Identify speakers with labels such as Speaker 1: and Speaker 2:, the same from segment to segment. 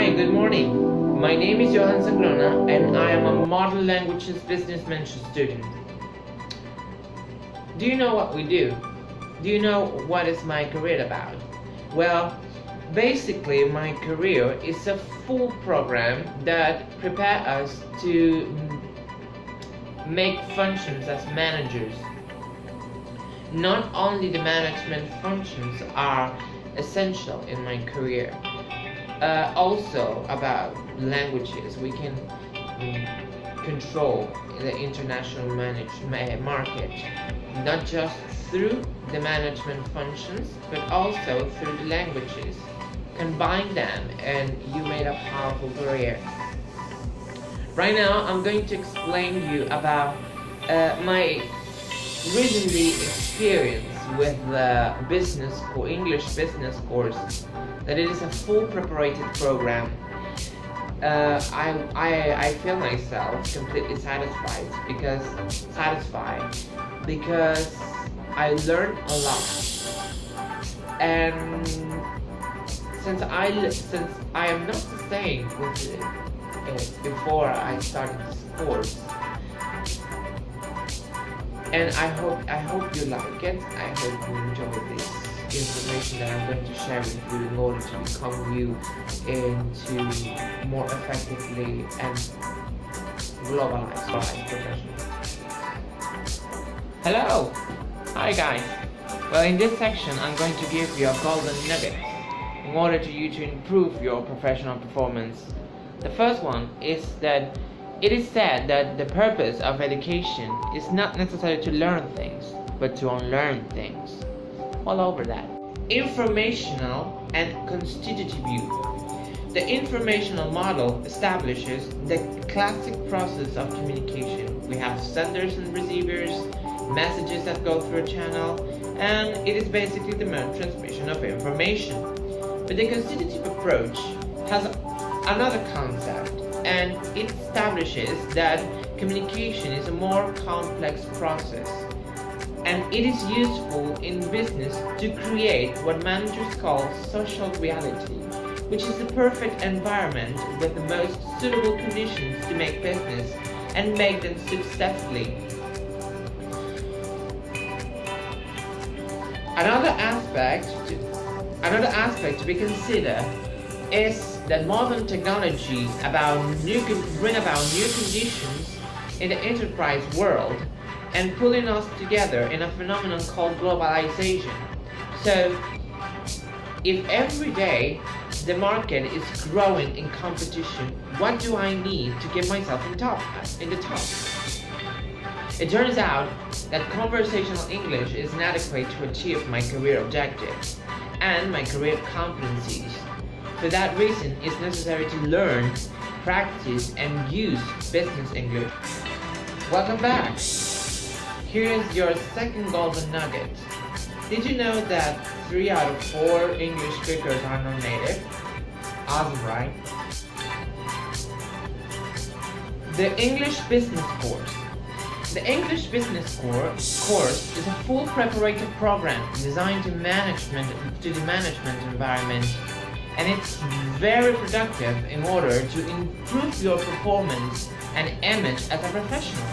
Speaker 1: Hi, good morning. My name is Johan Sangrona and I am a Modern Languages Business Mention student. Do you know what we do? Do you know what is my career about? Well, basically my career is a full program that prepares us to make functions as managers. Not only the management functions are essential in my career, also about languages. We can control the international market, not just through the management functions, but also through the languages. Combine them and you made a powerful career. Right now I'm going to explain to you about my recently experience with the English business course, that it is a full preparatory program. I feel myself completely satisfied because I learned a lot. And since I am not staying with it before I started this course, and I hope you like it. I hope you enjoy this information that I'm going to share with you in order to become you into more effectively and globalized professionals. Hello! Hi guys! Well, in this section I'm going to give you a golden nugget in order to you to improve your professional performance. The first one is that it is said that the purpose of education is not necessarily to learn things, but to unlearn things. All over that. Informational and constitutive view. The informational model establishes the classic process of communication. We have senders and receivers, messages that go through a channel, and it is basically the transmission of information. But the constitutive approach has another concept, and it establishes that communication is a more complex process, and it is useful in business to create what managers call social reality, which is the perfect environment with the most suitable conditions to make business and make them successfully. Another aspect to be considered is that modern technology bring about new conditions in the enterprise world and pulling us together in a phenomenon called globalization. So, if every day the market is growing in competition, what do I need to get myself in the top? It turns out that conversational English is inadequate to achieve my career objectives and my career competencies. For that reason, it's necessary to learn, practice, and use business English. Welcome back! Here is your second golden nugget. Did you know that 3 out of 4 English speakers are non-native? Awesome, right? The English Business Course. The English Business course is a full preparatory program designed to the management environment, and it's very productive in order to improve your performance and image as a professional.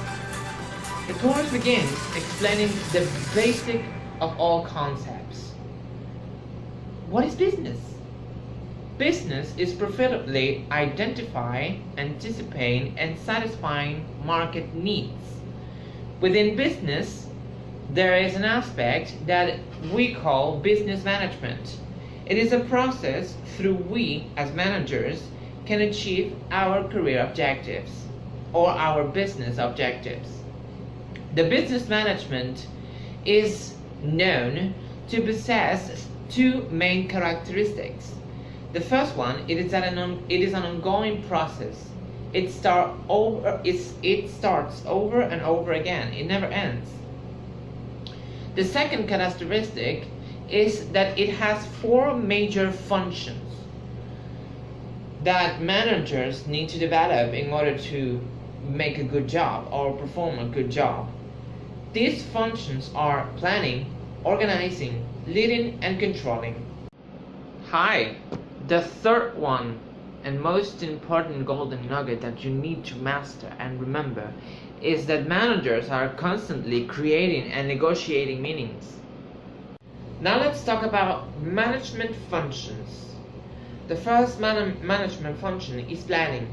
Speaker 1: The course begins explaining the basic of all concepts. What is business? Business is profitably identifying, anticipating, and satisfying market needs. Within business, there is an aspect that we call business management. It is a process through we, as managers, can achieve our career objectives or our business objectives. The business management is known to possess 2 main characteristics. The first one, it is an ongoing process. It starts over and over again. It never ends. The second characteristic is that it has 4 major functions that managers need to develop in order to make a good job or perform a good job. These functions are planning, organizing, leading, and controlling. Hi, the third one and most important golden nugget that you need to master and remember is that managers are constantly creating and negotiating meanings. Now let's talk about management functions. The first management function is planning.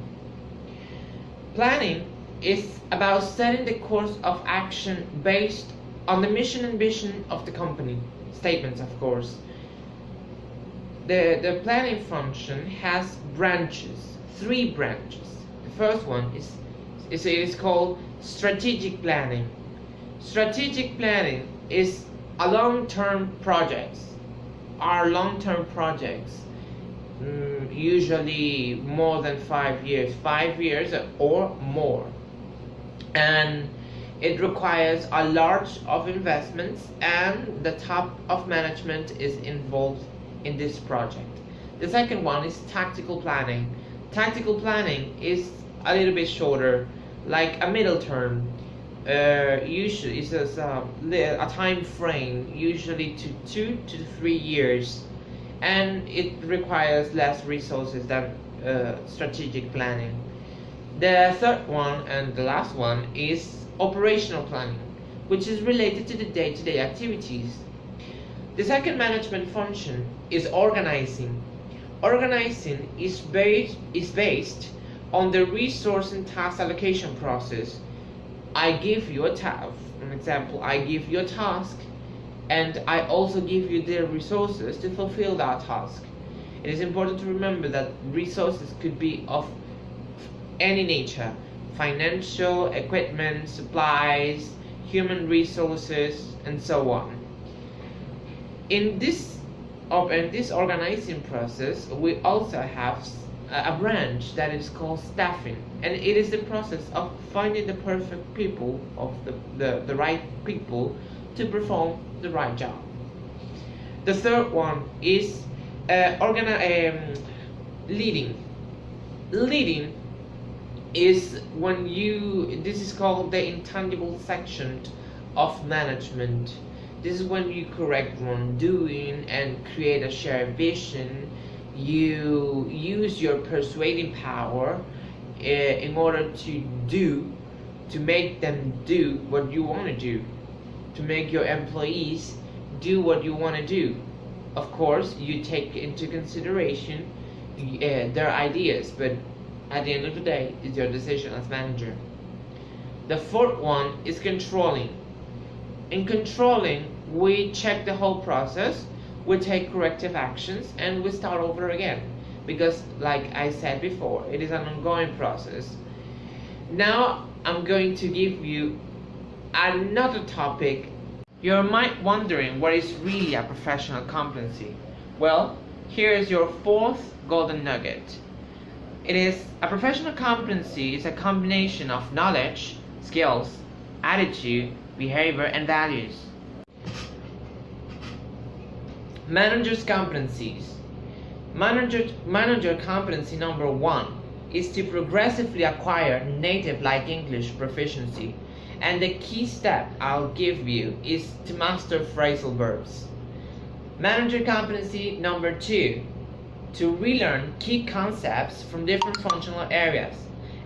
Speaker 1: Planning is about setting the course of action based on the mission and vision of the company. Statements, of course. The planning function has branches, 3 branches. The first one is called strategic planning. Strategic planning is a long-term projects. Our long-term projects, usually more than 5 years, 5 years or more, and it requires a large of investments, and the top of management is involved in this project. The second one is tactical planning. Tactical planning is a little bit shorter, like a middle term. Usually it's a time frame, usually to 2 to 3 years, and it requires less resources than strategic planning. The third one and the last one is operational planning, which is related to the day-to-day activities. The second management function is organizing. Organizing is based on the resource and task allocation process. I give you a task, for example, I give you a task, and I also give you the resources to fulfill that task. It is important to remember that resources could be of any nature: financial, equipment, supplies, human resources, and so on. In this organizing process, we also have a branch that is called staffing, and it is the process of finding the perfect people, of the right people to perform the right job. The third one is leading. Leading is when this is called the intangible section of management. This is when you correct wrongdoing and create a shared vision. You use your persuading power in order to make them do what you want to do, to make your employees do what you want to do. Of course, you take into consideration their ideas, but at the end of the day, it's your decision as manager. The fourth one is controlling. In controlling, we check the whole process, we take corrective actions, and we start over again, because like I said before, it is an ongoing process. Now I'm going to give you another topic. You might wondering what is really a professional competency. Well, here is your fourth golden nugget. It is a professional competency is a combination of knowledge, skills, attitude, behavior, and values. Manager's competencies. Manager competency number 1 is to progressively acquire native-like English proficiency, and the key step I'll give you is to master phrasal verbs. Manager competency number 2, to relearn key concepts from different functional areas,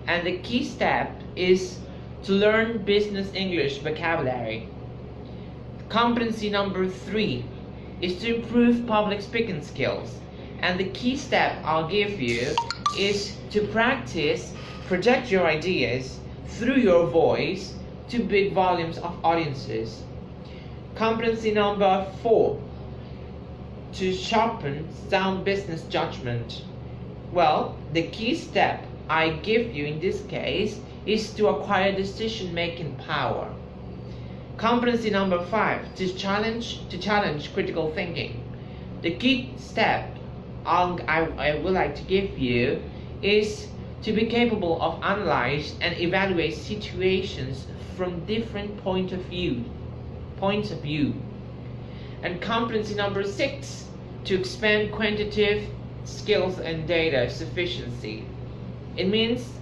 Speaker 1: and the key step is to learn business English vocabulary. Competency number 3 is to improve public speaking skills, and the key step I'll give you is to practice project your ideas through your voice to big volumes of audiences. Competency number 4, to sharpen sound business judgment. Well, the key step I give you in this case is to acquire decision-making power. Competency number 5, to challenge critical thinking. The key step I would like to give you is to be capable of analyze and evaluate situations from different points of view. And competency number 6, to expand quantitative skills and data sufficiency. It means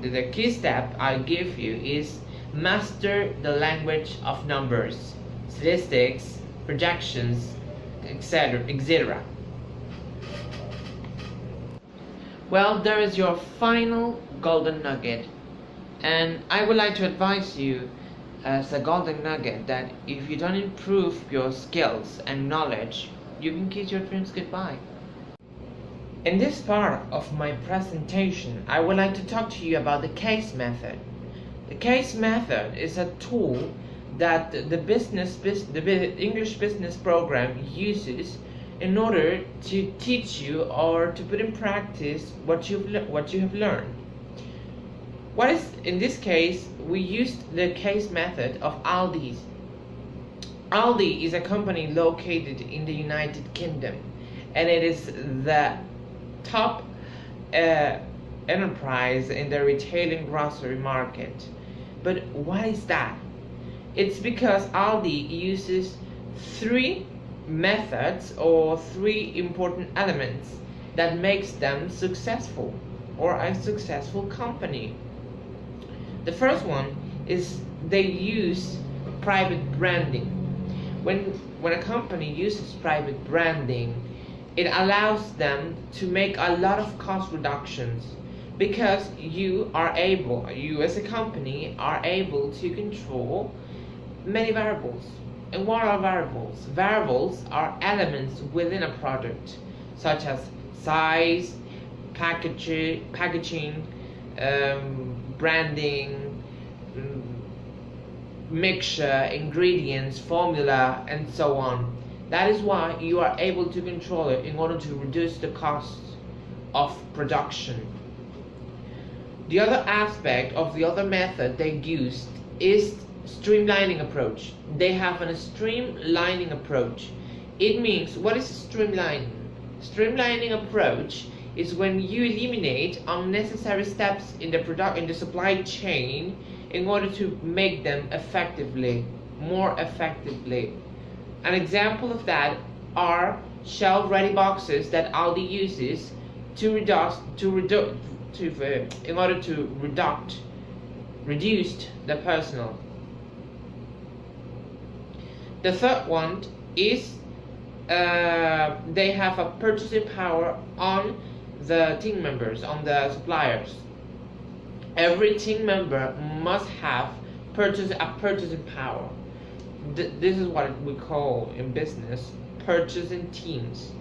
Speaker 1: the key step I give you is master the language of numbers, statistics, projections, etc. Well, there is your final golden nugget, and I would like to advise you as a golden nugget that if you don't improve your skills and knowledge, you can kiss your dreams goodbye. In this part of my presentation, I would like to talk to you about the case method. The case method is a tool that the English business program uses in order to teach you or to put in practice what you have learned. In this case, we used the case method of Aldi. Aldi is a company located in the United Kingdom, and it is the top enterprise in the retailing grocery market. But why is that? It's because Aldi uses three methods or three important elements that makes them successful or a successful company. The first one is they use private branding. When a company uses private branding, it allows them to make a lot of cost reductions because you as a company are able to control many variables. And what are variables? Variables are elements within a product, such as size, packaging, branding, mixture, ingredients, formula, and so on. That is why you are able to control it in order to reduce the cost of production. The other aspect of the other method they used is streamlining approach. They have a streamlining approach. It means, what is streamlining? Streamlining approach is when you eliminate unnecessary steps in the supply chain in order to make them more effectively. An example of that are shelf-ready boxes that Aldi uses in order to reduce the personnel. The third one is they have a purchasing power on the team members, on the suppliers. Every team member must have a purchasing power. This is what we call in business purchasing teams.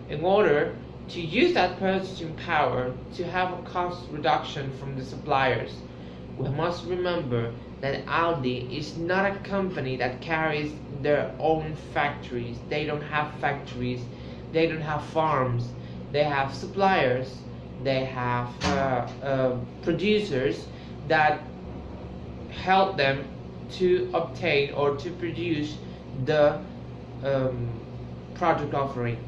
Speaker 1: In order to use that purchasing power to have a cost reduction from the suppliers, we must remember that Aldi is not a company that carries their own factories. They don't have factories, they don't have farms. They have suppliers, they have producers that help them to obtain or to produce the product offering.